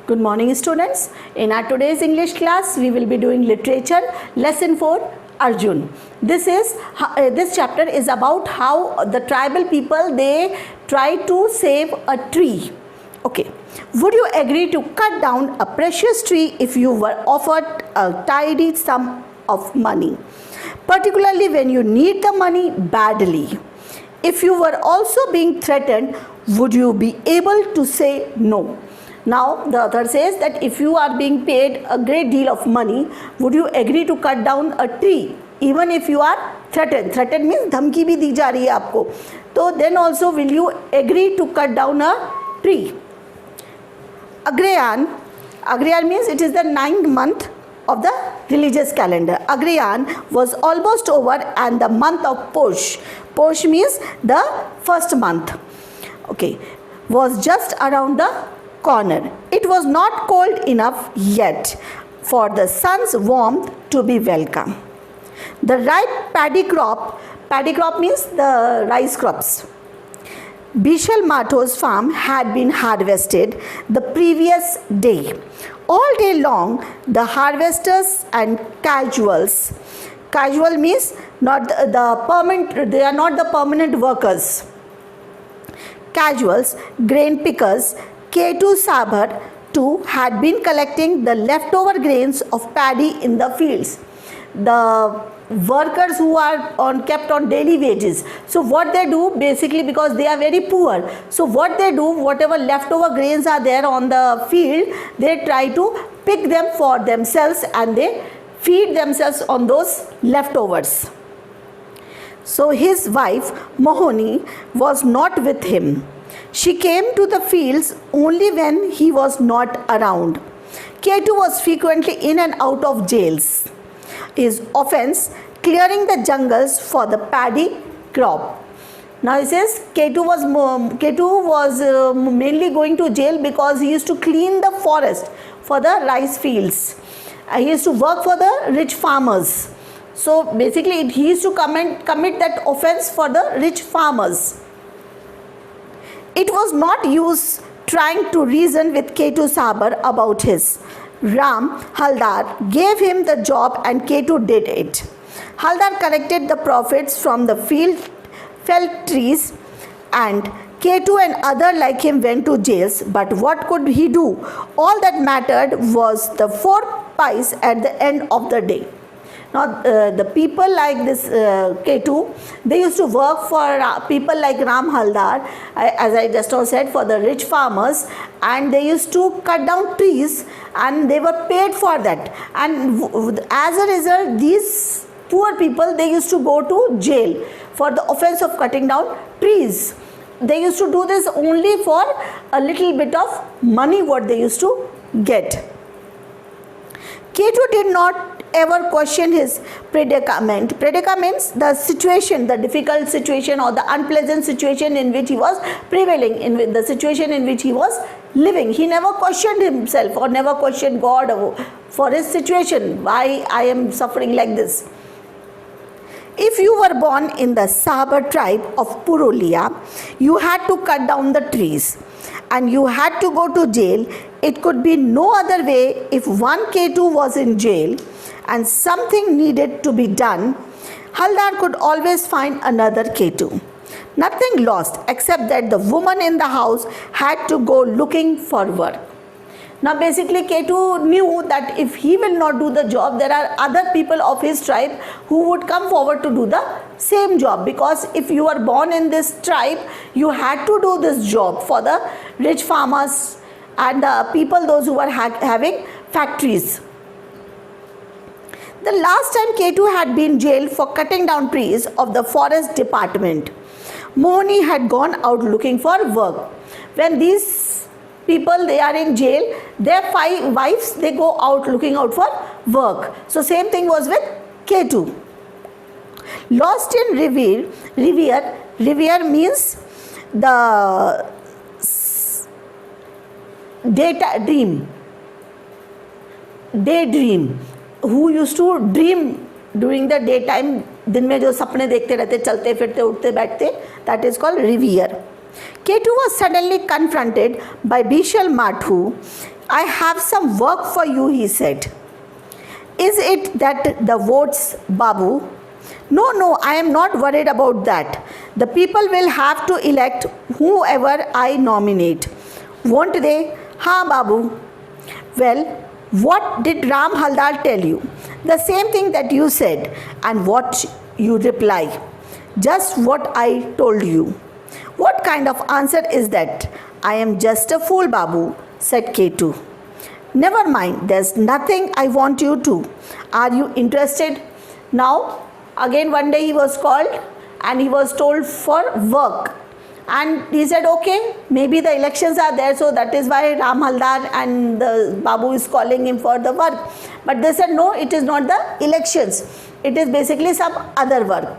Good morning, students. In our today's English class, we will be doing literature lesson 4 Arjun. This chapter is about how the tribal people they try to save a tree. Okay. Would you agree to cut down a precious tree if you were offered a tidy sum of money, particularly when you need the money badly? If you were also being threatened, would you be able to say no? Now the author says that if you are being paid a great deal of money, would you agree to cut down a tree even if you are threatened? Threatened means धमकी भी दी जा रही है आपको, तो then also will you agree to cut down a tree? Agriyan means it is the 9th month of the religious calendar. Agriyan was almost over and the month of Posh means the first month, okay, was just around the corner. It was not cold enough yet for the sun's warmth to be welcome. The ripe paddy crop means the rice crops, Bishal Matho's farm had been harvested the previous day. All day long, the harvesters and casual means not the permanent, they are not the permanent workers. Casuals, grain pickers, Ketu Sabar too had been collecting the leftover grains of paddy in the fields. The workers who are kept on daily wages, so what they do basically, because they are very poor, so what they do, whatever leftover grains are there on the field, they try to pick them for themselves and they feed themselves on those leftovers. So his wife Mohoni was not with him. She came to the fields only when he was not around. Ketu was frequently in and out of jails. His offense, clearing the jungles for the paddy crop. Now he says Ketu was mainly going to jail because he used to clean the forest for the rice fields. He used to work for the rich farmers. So basically he used to commit that offense for the rich farmers. It was not use trying to reason with Ketu Sabar about his. Ram Haldar gave him the job and Ketu did it. Haldar collected the profits from the felled trees and Ketu and other like him went to jails, but what could he do? All that mattered was the 4 pies at the end of the day. Now the people like this Ketu, they used to work for people like Ram Haldar, as I just now said, for the rich farmers, and they used to cut down trees and they were paid for that, and as a result these poor people, they used to go to jail for the offense of cutting down trees. They used to do this only for a little bit of money what they used to get. Ketu did not ever question his predicament. Predicaments, the situation, the difficult situation or the unpleasant situation in which he was prevailing, in the situation in which he was living. He never questioned himself or never questioned God for his situation, why I am suffering like this. If you were born in the Sabar tribe of Purulia, you had to cut down the trees and you had to go to jail. It could be no other way. If one Ketu was in jail and something needed to be done, Haldar could always find another Ketu. Nothing lost except that the woman in the house had to go looking for work. Now basically Ketu knew that if he will not do the job, there are other people of his tribe who would come forward to do the same job, because if you are born in this tribe, you had to do this job for the rich farmers and the people, those who were having factories. The last time Ketu had been jailed for cutting down trees of the forest department, Mohoni had gone out looking for work. When these people, they are in jail, their 5 wives, they go out looking out for work. So same thing was with Ketu. Lost in reverie means the daydream, who used to dream during the daytime, दिन में जो सपने देखते रहते, चलते फिरते उठते बैठते, that is called reverie. Ketu was suddenly confronted by Bishal Mathu. I have some work for you, he said. Is it that the votes, Babu? No, I am not worried about that. The people will have to elect whoever I nominate. Won't they? Ha, Babu. Well, what did Ram Haldar tell you? The same thing that you said. And what you reply? Just what I told you. What kind of answer is that? I am just a fool, Babu, said Ketu. Never mind, there's nothing I want you to. Are you interested? Now, again one day he was called and he was told for work. And he said, okay, maybe the elections are there, so that is why Ram Haldar and the Babu is calling him for the work. But they said, no, it is not the elections. It is basically some other work.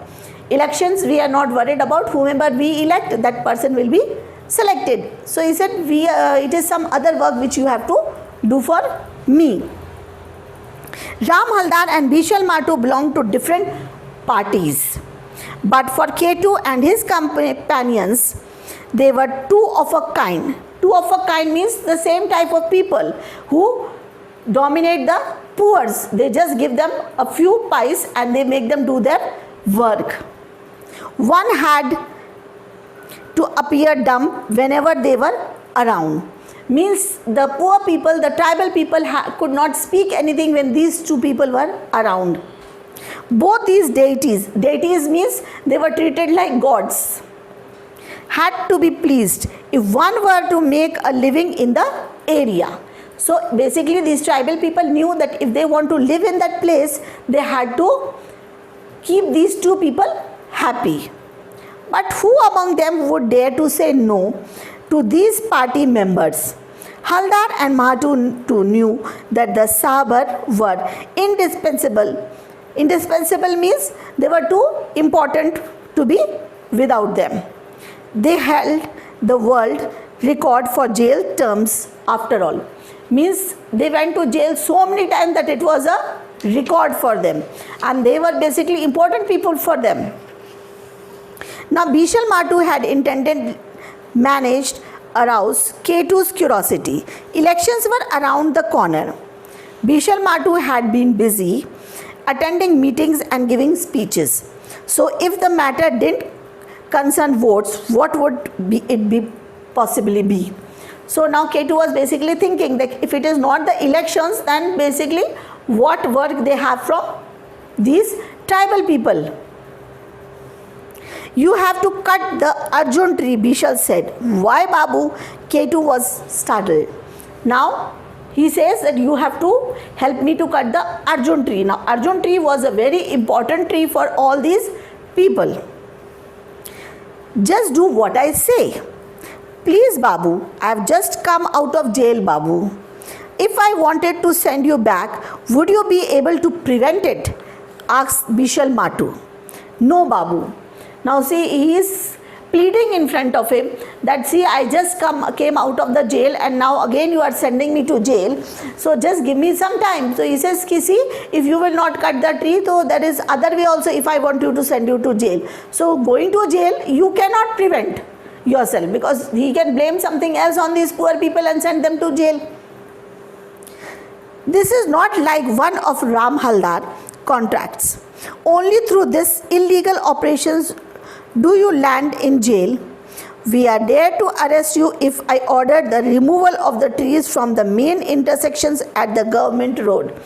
Elections, we are not worried about. Whomever we elect, that person will be selected. So he said, it is some other work which you have to do for me. Ram Haldar and Bishal Matu belonged to different parties. But for Ketu and his companions, they were two of a kind. Two of a kind means the same type of people who dominate the poor. They just give them a few pies and they make them do their work. One had to appear dumb whenever they were around. Means the poor people, the tribal people could not speak anything when these two people were around. Both these deities means they were treated like gods, had to be pleased if one were to make a living in the area. So basically these tribal people knew that if they want to live in that place, they had to keep these two people happy. But who among them would dare to say no to these party members? Haldar and Mahatu too knew that the Sabar were indispensable. Indispensable means they were too important to be without them. They held the world record for jail terms after all. Means they went to jail so many times that it was a record for them. And they were basically important people for them. Now Bishal Matu had managed arouse Ketu's curiosity. Elections were around the corner. Bishal Matu had been busy attending meetings and giving speeches. So if the matter didn't concern votes, what would it possibly be? So now Ketu was basically thinking that if it is not the elections, then basically what work they have from these tribal people. You have to cut the Arjun tree, Bishal said. Why, Babu? Ketu was startled. Now he says that you have to help me to cut the Arjun tree. Now Arjun tree was a very important tree for all these people. Just do what I say. Please, Babu, I have just come out of jail, Babu. If I wanted to send you back, would you be able to prevent it? Asked Bishal Matu. No, Babu. Now see, he is pleading in front of him that see, I just came out of the jail and now again you are sending me to jail. So just give me some time. So he says, see, if you will not cut the tree, so there is other way also if I want you to send you to jail. So going to jail, you cannot prevent yourself because he can blame something else on these poor people and send them to jail. This is not like one of Ram Haldar contracts. Only through this illegal operations do you land in jail. We are there to arrest you if I order the removal of the trees from the main intersections at the government road.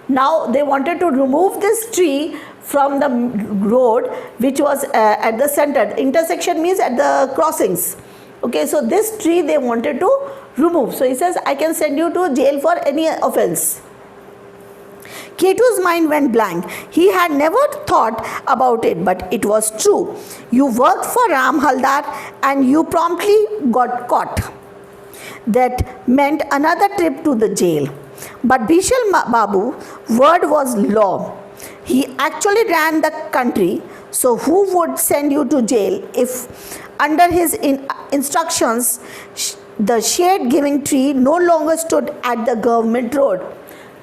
Now they wanted to remove this tree from the road which was at the center. Intersection means at the crossings. Okay, so this tree they wanted to remove. So he says, I can send you to jail for any offense. Ketu's mind went blank. He had never thought about it, but it was true. You worked for Ram Haldar and you promptly got caught. That meant another trip to the jail. But Bishal Babu, word was law. He actually ran the country, so who would send you to jail if under his instructions the shade-giving tree no longer stood at the government road?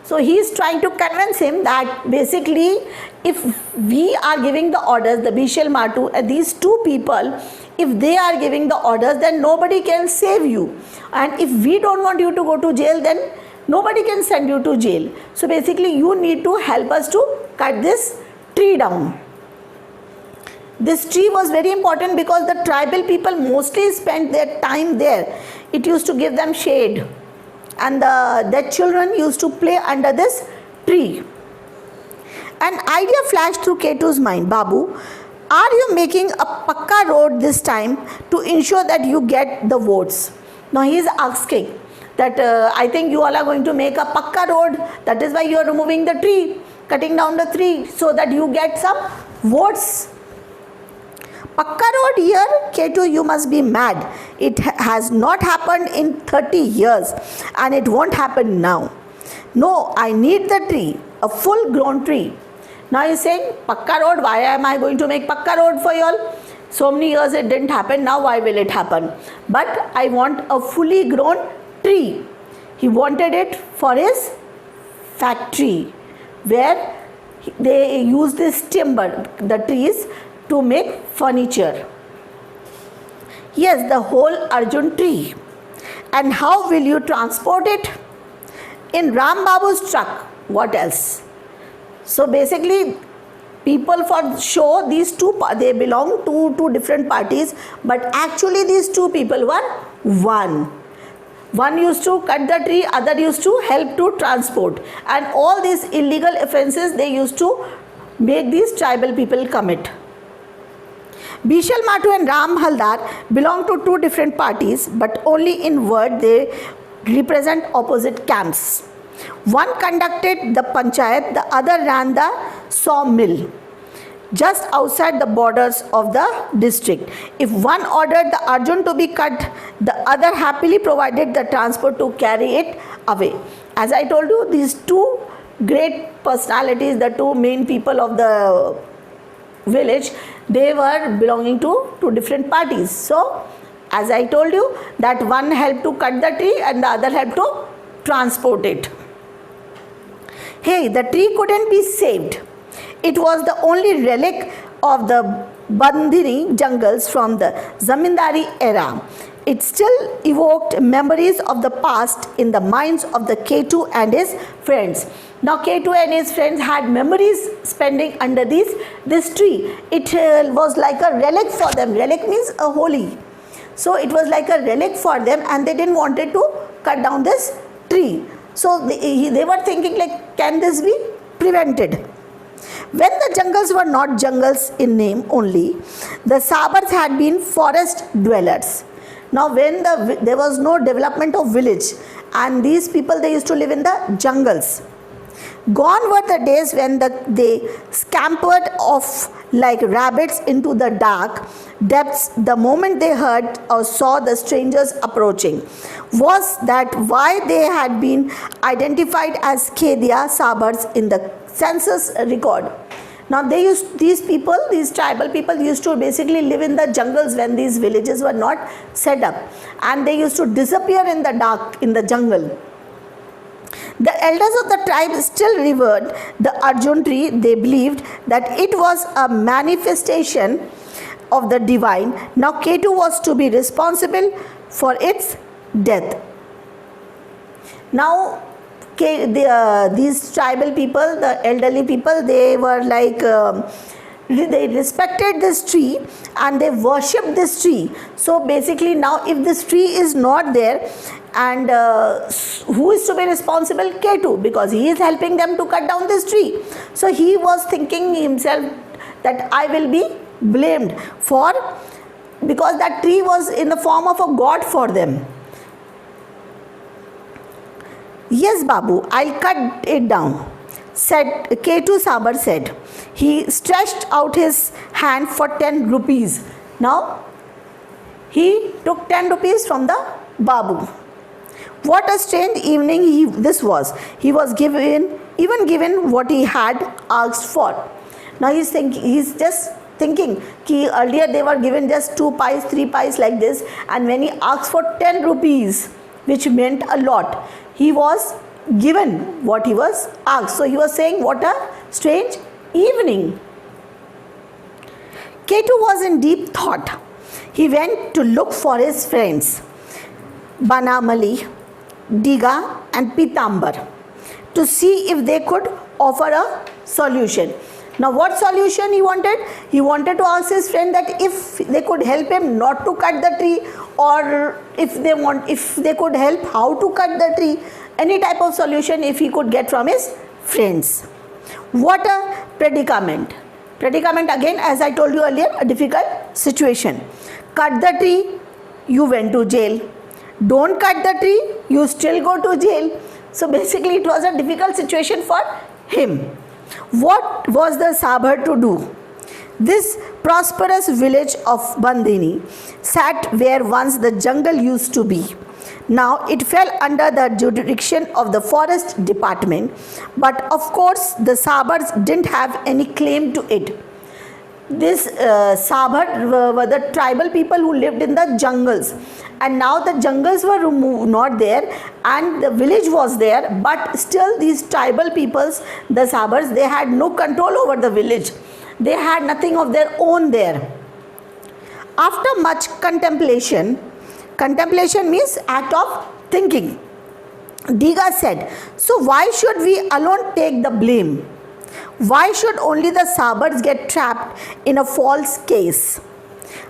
So he is trying to convince him that basically if we are giving the orders, the Bishal Matu, these two people, If they are giving the orders, then nobody can save you. And if we don't want you to go to jail, then nobody can send you to jail. So basically you need to help us to cut this tree down. This tree was very important because the tribal people mostly spent their time there. It used to give them shade, and their children used to play under this tree. An idea flashed through Ketu's mind. Babu, are you making a pakka road this time to ensure that you get the votes? Now he is asking that I think you all are going to make a pakka road. That is why you are removing the tree, cutting down the tree so that you get some votes. Pakka road here, Ketu, you must be mad. It has not happened in 30 years and it won't happen now. No, I need the tree, a full grown tree. Now he is saying, Pakka road, why am I going to make Pakka road for you all? So many years it didn't happen, now why will it happen? But I want a fully grown tree. He wanted it for his factory where they use this timber, the trees, to make furniture. Yes, the whole Arjun tree. And how will you transport it? In Ram Babu's truck. What else? So basically, people for show, these two, they belong to two different parties, but actually these two people were one. One used to cut the tree, other used to help to transport. And all these illegal offences they used to make these tribal people commit. Bishal Matu and Ram Haldar belong to two different parties, but only in word they represent opposite camps. One conducted the panchayat, the other ran the sawmill just outside the borders of the district. If one ordered the Arjun to be cut, the other happily provided the transport to carry it away. As I told you, these two great personalities, the two main people of the village, they were belonging to two different parties. So as I told you, that one helped to cut the tree and the other helped to transport it. Hey, the tree couldn't be saved. It was the only relic of the Bandhini jungles from the Zamindari era. It still evoked memories of the past in the minds of the Ketu and his friends. Now Ketu and his friends had memories spending under this tree. It was like a relic for them. Relic means a holy. So it was like a relic for them and they didn't wanted to cut down this tree. So they were thinking like, can this be prevented? When the jungles were not jungles in name only, the Sabars had been forest dwellers. Now when there was no development of village and these people, they used to live in the jungles. Gone were the days when they scampered off like rabbits into the dark depths the moment they heard or saw the strangers approaching. Was that why they had been identified as Kedia Sabars in the census record? Now these tribal people used to basically live in the jungles when these villages were not set up, and they used to disappear in the dark in the jungle. The elders of the tribe still revered the Arjun tree. They believed that it was a manifestation of the divine. Now Ketu was to be responsible for its death. Now these tribal people, the elderly people, they were like, they respected this tree and they worshipped this tree. So basically now if this tree is not there, and who is to be responsible? Ketu, because he is helping them to cut down this tree. So he was thinking himself that I will be blamed for, because that tree was in the form of a god for them. Yes, Babu, I'll cut it down, said Ketu Sabar said. He stretched out his hand for 10 rupees. Now he took 10 rupees from the Babu. What a strange evening this was. He was given what he had asked for. Now he's just thinking, earlier they were given just 2 pies, 3 pies like this, and when he asked for 10 rupees, which meant a lot, he was given what he was asked. So he was saying, what a strange evening. Ketu was in deep thought. he went to look for his friends, Banamali, Diga and Pitambar, to see if they could offer a solution. Now what solution he wanted? He wanted to ask his friend that if they could help him not to cut the tree, or if they could help how to cut the tree, any type of solution if he could get from his friends. What a predicament. Predicament, again, as I told you earlier, a difficult situation. Cut the tree, you went to jail. Don't cut the tree, you still go to jail. So basically it was a difficult situation for him. What was the Sabhar to do? This prosperous village of Bandini sat where once the jungle used to be. Now it fell under the jurisdiction of the forest department, but of course the Sabhars didn't have any claim to it. This Sabhar were the tribal people who lived in the jungles, and now the jungles were removed, not there, and the village was there, but still these tribal peoples, the Sabhars, they had no control over the village. They had nothing of their own there. After much contemplation means act of thinking, Diga said, so why should we alone take the blame? Why should only the Sabhars get trapped in a false case?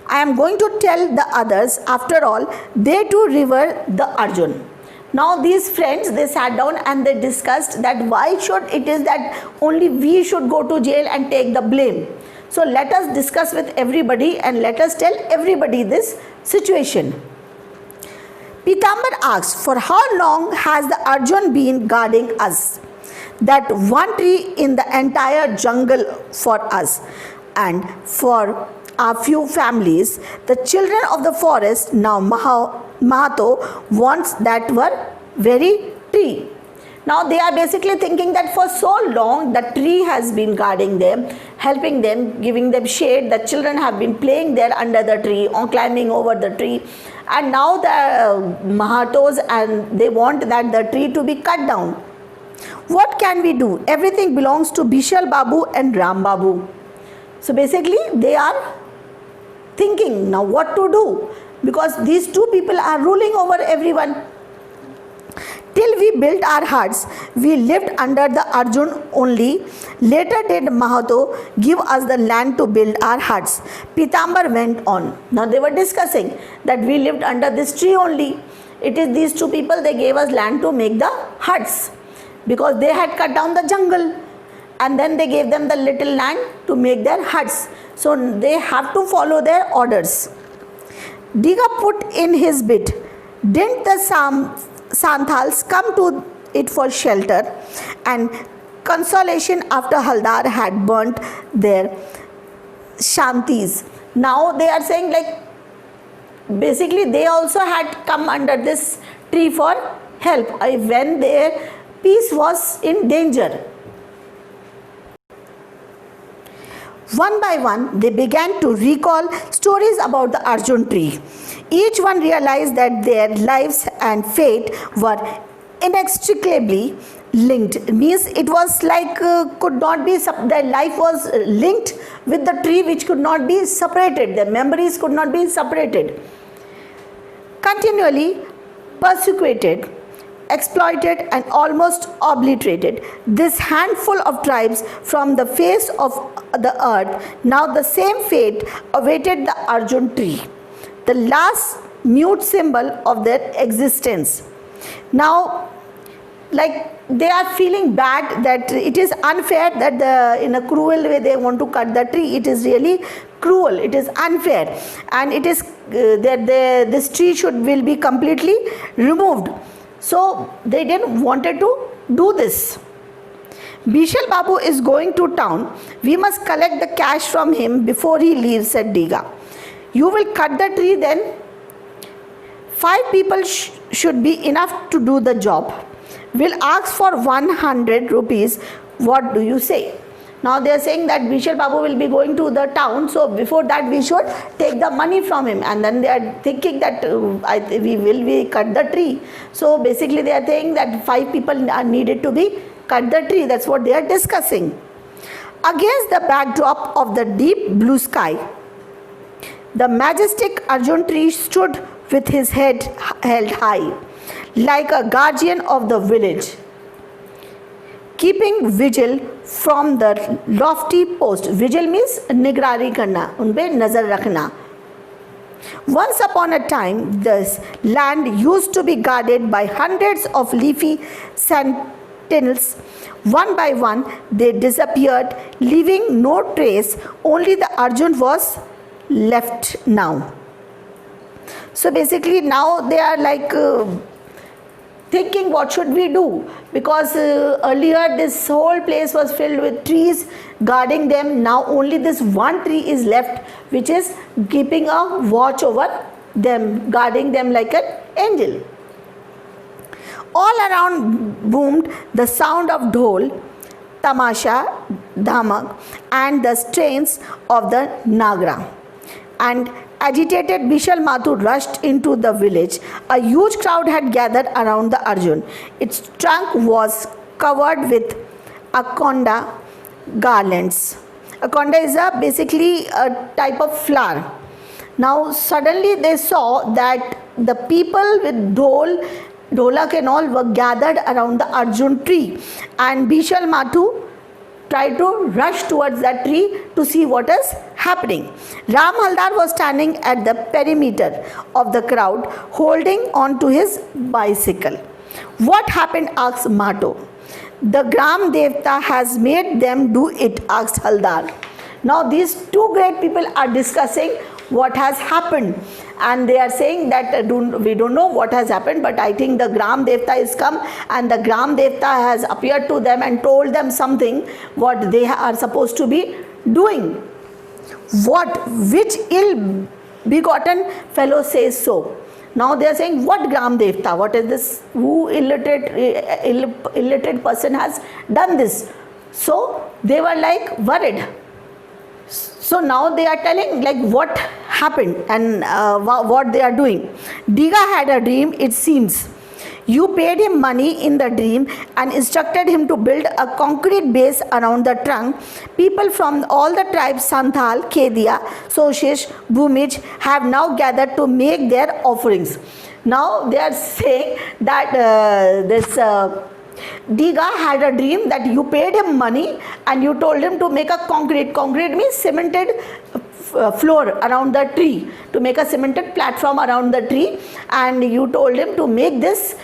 I am going to tell the others, after all, they too revere the Arjun. Now these friends, they sat down and they discussed that why should it is that only we should go to jail and take the blame. So let us discuss with everybody and let us tell everybody this situation. Pitambar asked, for how long has the Arjun been guarding us? That one tree in the entire jungle for us and for our few families, the children of the forest. Now Mahato wants that one very tree. Now they are basically thinking that for so long the tree has been guarding them, helping them, giving them shade. The children have been playing there under the tree or climbing over the tree, and now the Mahatos, and they want that the tree to be cut down. What can we do? Everything belongs to Bishal Babu and Ram Babu. So basically they are thinking now what to do, because these two people are ruling over everyone. Till we built our huts, we lived under the Arjun only. Later did Mahato give us the land to build our huts. Pitambar went on. Now they were discussing that we lived under this tree only. It is these two people, they gave us land to make the huts, because they had cut down the jungle and then they gave them the little land to make their huts. So they have to follow their orders. Diga put in his bit. Didn't the Santhals come to it for shelter and consolation after Haldar had burnt their shantis? Now they are saying like basically they also had come under this tree for help when their peace was in danger. One by one, they began to recall stories about the Arjun tree. Each one realized that their lives and fate were inextricably linked. It means it was like could not be, their life was linked with the tree which could not be separated. Their memories could not be separated. Continually persecuted, exploited and almost obliterated, this handful of tribes from the face of the earth, now the same fate awaited the Arjun tree, the last mute symbol of their existence. Now, like they are feeling bad that it is unfair that in a cruel way they want to cut the tree. It is really cruel, it is unfair, and it is that this tree will be completely removed. So they didn't wanted to do this. Bishal Babu is going to town. We must collect the cash from him before he leaves, said Diga. You will cut the tree then? 5 people should be enough to do the job. We'll ask for 100 rupees. What do you say? Now they are saying that Bishal Babu will be going to the town, so before that we should take the money from him, and then they are thinking that we cut the tree. So basically they are saying that 5 people are needed to be cut the tree. That's what they are discussing. Against the backdrop of the deep blue sky, The majestic Arjun tree stood with his head held high, like a guardian of the village, keeping vigil from the lofty post. Vigil means निगरानी करना, उन पे नजर रखना. Once upon a time, this land used to be guarded by hundreds of leafy sentinels. One by one, they disappeared, leaving no trace. Only the Arjun was left now. So basically, now they are like thinking, what should we do? Because earlier this whole place was filled with trees guarding them. Now only this one tree is left, which is keeping a watch over them, guarding them like an angel. All around boomed the sound of dhol, tamasha, dhamak, and the strains of the nagra. And agitated Bishal Mathu rushed into the village. A huge crowd had gathered around the Arjun. Its trunk was covered with akonda garlands. Akonda is basically a type of flower. Now suddenly they saw that the people with dholak and all were gathered around the Arjun tree, and Bishal Mathu tried to rush towards that tree to see what is happening. Ram Haldar was standing at the perimeter of the crowd, holding on to his bicycle. What happened? Asked Mathu. The Gram Devta has made them do it, asked Haldar. Now these two great people are discussing what has happened, and they are saying that we don't know what has happened, but I think the Gram Devta is come, and the Gram Devta has appeared to them and told them something what they are supposed to be doing. Which ill begotten fellow says so? Now they are saying, what Gram Devta? What is this? Who illiterate person has done this? So they were like worried. So now they are telling like what happened and what they are doing. Diga had a dream, it seems. You paid him money in the dream and instructed him to build a concrete base around the trunk. People from all the tribes Santhal, Kedia, Soshish, Bhumij have now gathered to make their offerings. Now they are saying that Diga had a dream that you paid him money and you told him to make a concrete. Concrete means cemented floor around the tree, to make a cemented platform around the tree, and you told him to make this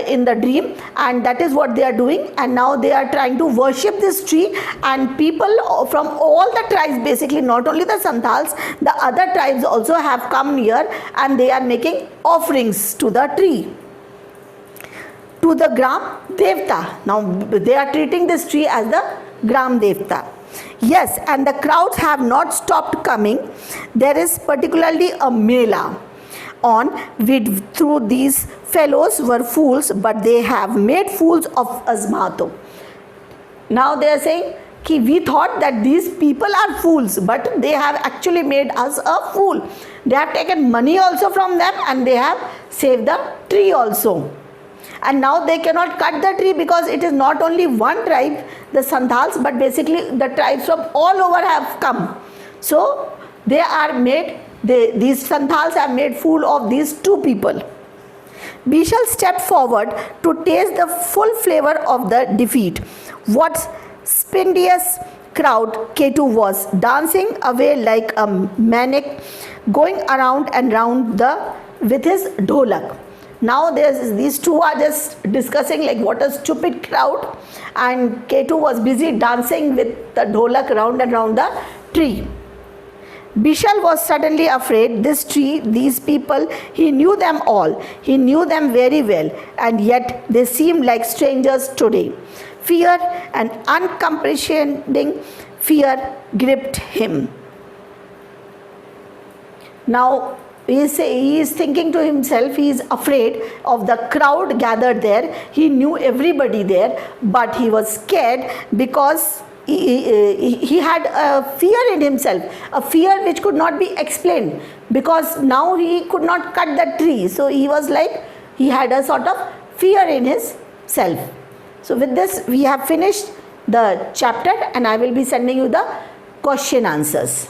in the dream, and that is what they are doing. And now they are trying to worship this tree, and people from all the tribes, basically not only the Santals, the other tribes also have come here and they are making offerings to the tree, to the Gram Devta. Now they are treating this tree as the Gram Devta. Yes, and the crowds have not stopped coming. There is particularly a mela on through these fellows were fools, but they have made fools of us, Mathu. Now they are saying कि we thought that these people are fools, but they have actually made us a fool. They have taken money also from them and they have saved the tree also. And now they cannot cut the tree because it is not only one tribe, the Santals, but basically the tribes from all over have come. So they are made, these Santals have made fool of these two people. Bishal stepped forward to taste the full flavor of the defeat. What spontaneous crowd Ketu was dancing away like a maniac, going around and round with his dholak. Now these two are just discussing like what a stupid crowd, and Ketu was busy dancing with the dholak round and round the tree. Bishal was suddenly afraid. This tree, these people, he knew them all. He knew them very well, and yet they seemed like strangers today. Fear and uncomprehending fear gripped him. Now he is thinking to himself, he is afraid of the crowd gathered there. He knew everybody there, but he was scared because he had a fear in himself, a fear which could not be explained, because now he could not cut the tree. So he was like, he had a sort of fear in his self. So with this we have finished the chapter, and I will be sending you the question answers.